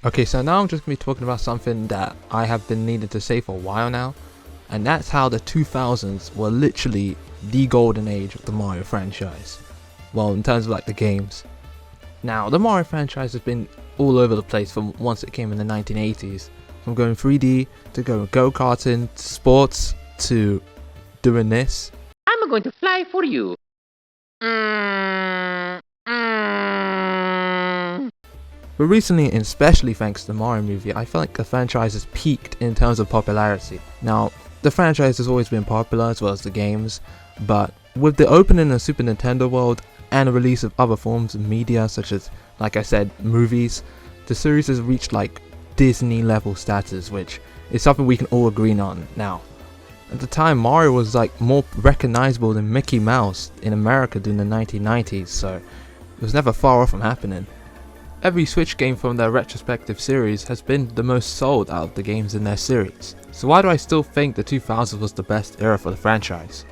Okay, so now I'm just going to be talking about something that I have been needing to say for a while now, and that's how the 2000s were literally the golden age of the Mario franchise. Well, in terms of like the games. Now, the Mario franchise has been all over the place from once it came in the 1980s, from going 3D to going go-karting to sports to doing this. I'm going to fly for you. But recently, and especially thanks to the Mario movie, I feel like the franchise has peaked in terms of popularity. Now, the franchise has always been popular as well as the games, but with the opening of Super Nintendo World and the release of other forms of media such as, like I said, movies, the series has reached like Disney level status, which is something we can all agree on now. At the time, Mario was like more recognizable than Mickey Mouse in America during the 1990s, so it was never far off from happening. Every Switch game from their retrospective series has been the most sold out of the games in their series. So why do I still think the 2000s was the best era for the franchise?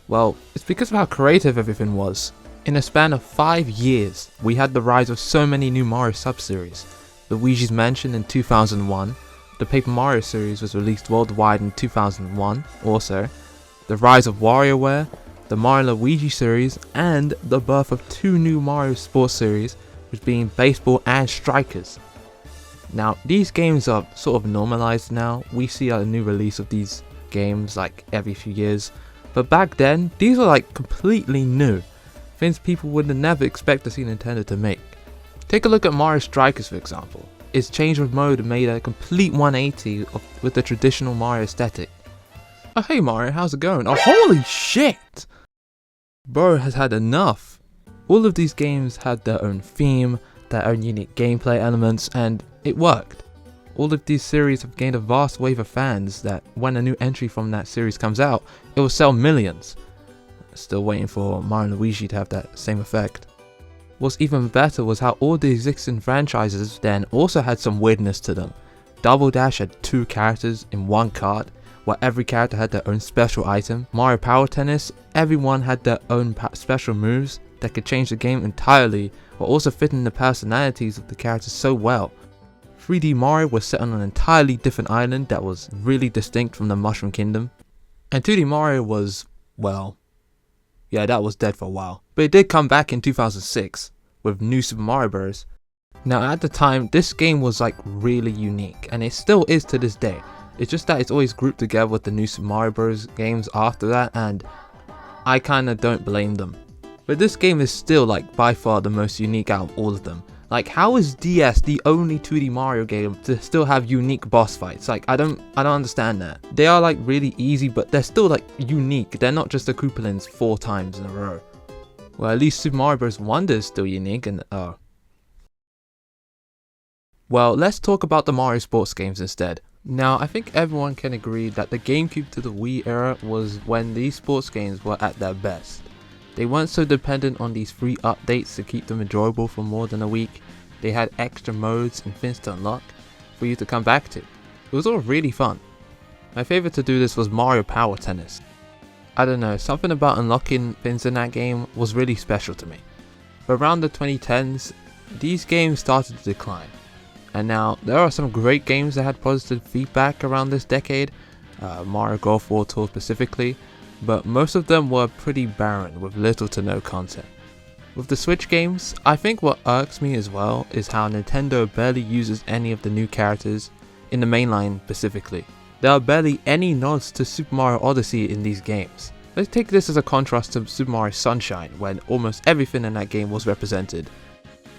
Well, it's because of how creative everything was. In a span of 5 years, we had the rise of so many new Mario sub-series. Luigi's Mansion in 2001, the Paper Mario series was released worldwide in 2001 also, the rise of WarioWare, the Mario Luigi series, and the birth of 2 new Mario sports series, which being Baseball and Strikers. Now, these games are sort of normalized now. We see a new release of these games like every few years. But back then, these were like completely new. Things people would never expect to see Nintendo to make. Take a look at Mario Strikers for example. Its change of mode made a complete 180 with the traditional Mario aesthetic. Oh hey Mario, how's it going? Oh holy shit! Bro has had enough. All of these games had their own theme, their own unique gameplay elements, and it worked. All of these series have gained a vast wave of fans that when a new entry from that series comes out, it will sell millions. Still waiting for Mario and Luigi to have that same effect. What's even better was how all the existing franchises then also had some weirdness to them. Double Dash had 2 characters in one card, where every character had their own special item. Mario Power Tennis, everyone had their own special moves that could change the game entirely while also fitting the personalities of the characters so well. 3D Mario was set on an entirely different island that was really distinct from the Mushroom Kingdom. And 2D Mario was, well, yeah, that was dead for a while. But it did come back in 2006 with New Super Mario Bros. Now at the time, this game was like really unique, and it still is to this day. It's just that it's always grouped together with the New Super Mario Bros. Games after that, and I kinda don't blame them. But this game is still like by far the most unique out of all of them. Like how is DS the only 2D Mario game to still have unique boss fights? Like I don't understand that. They are like really easy, but they're still like unique. They're not just the Koopalings 4 times in a row. Well, at least Super Mario Bros. Wonder is still unique and well, let's talk about the Mario sports games instead. Now, I think everyone can agree that the GameCube to the Wii era was when these sports games were at their best. They weren't so dependent on these free updates to keep them enjoyable for more than a week. They had extra modes and things to unlock for you to come back to. It was all really fun. My favourite to do this was Mario Power Tennis. I don't know, something about unlocking things in that game was really special to me. But around the 2010s, these games started to decline. And now, there are some great games that had positive feedback around this decade, Mario Golf World Tour specifically, but most of them were pretty barren with little to no content. With the Switch games, I think what irks me as well is how Nintendo barely uses any of the new characters, in the mainline specifically. There are barely any nods to Super Mario Odyssey in these games. Let's take this as a contrast to Super Mario Sunshine, when almost everything in that game was represented.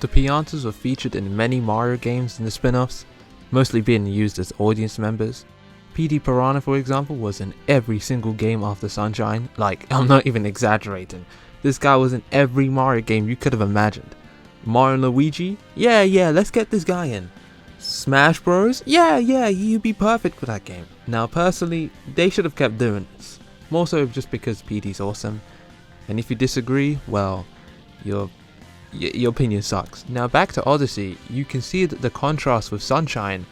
The Piantas were featured in many Mario games in the spin-offs, mostly being used as audience members. Petey Piranha, for example, was in every single game after Sunshine. Like, I'm not even exaggerating. This guy was in every Mario game you could have imagined. Mario and Luigi? Yeah, let's get this guy in. Smash Bros? Yeah, he'd be perfect for that game. Now, personally, they should have kept doing this. More so just because Petey's awesome. And if you disagree, well, your opinion sucks. Now, back to Odyssey, you can see that the contrast with Sunshine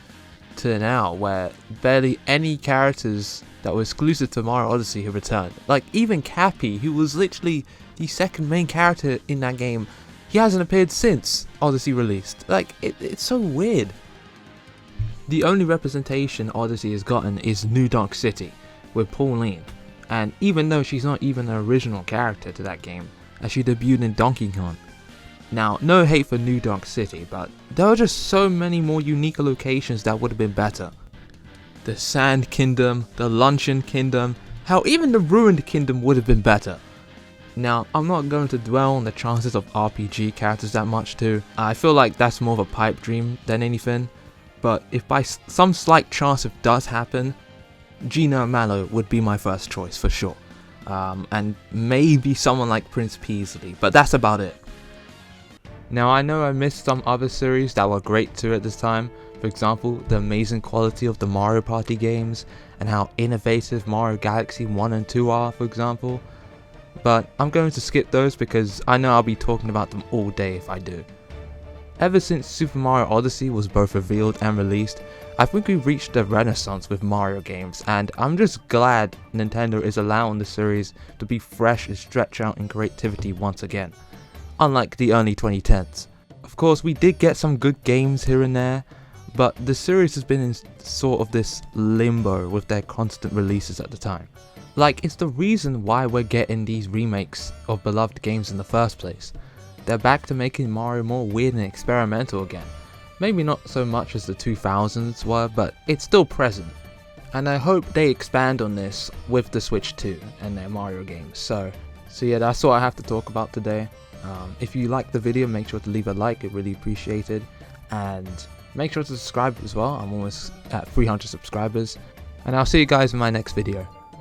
to now, where barely any characters that were exclusive to Mario Odyssey have returned. Like even Cappy, who was literally the second main character in that game, he hasn't appeared since Odyssey released. Like it's so weird. The only representation Odyssey has gotten is New Donk City, with Pauline, and even though she's not even an original character to that game, as she debuted in Donkey Kong. Now, no hate for New Donk City, but there are just so many more unique locations that would have been better. The Sand Kingdom, the Luncheon Kingdom, hell, even the Ruined Kingdom would have been better. Now, I'm not going to dwell on the chances of RPG characters that much too. I feel like that's more of a pipe dream than anything. But if by some slight chance it does happen, Gina Mallow would be my first choice for sure. And maybe someone like Prince Peasley, but that's about it. Now I know I missed some other series that were great too at this time. For example, the amazing quality of the Mario Party games, and how innovative Mario Galaxy 1 and 2 are, for example. But I'm going to skip those because I know I'll be talking about them all day if I do. Ever since Super Mario Odyssey was both revealed and released, I think we've reached a renaissance with Mario games, and I'm just glad Nintendo is allowing the series to be fresh and stretch out in creativity once again, unlike the early 2010s. Of course, we did get some good games here and there, but the series has been in sort of this limbo with their constant releases at the time. Like, it's the reason why we're getting these remakes of beloved games in the first place. They're back to making Mario more weird and experimental again. Maybe not so much as the 2000s were, but it's still present. And I hope they expand on this with the Switch 2 and their Mario games. So yeah, that's all I have to talk about today. If you liked the video, make sure to leave a like, I'd really appreciate it. And make sure to subscribe as well, I'm almost at 300 subscribers. And I'll see you guys in my next video.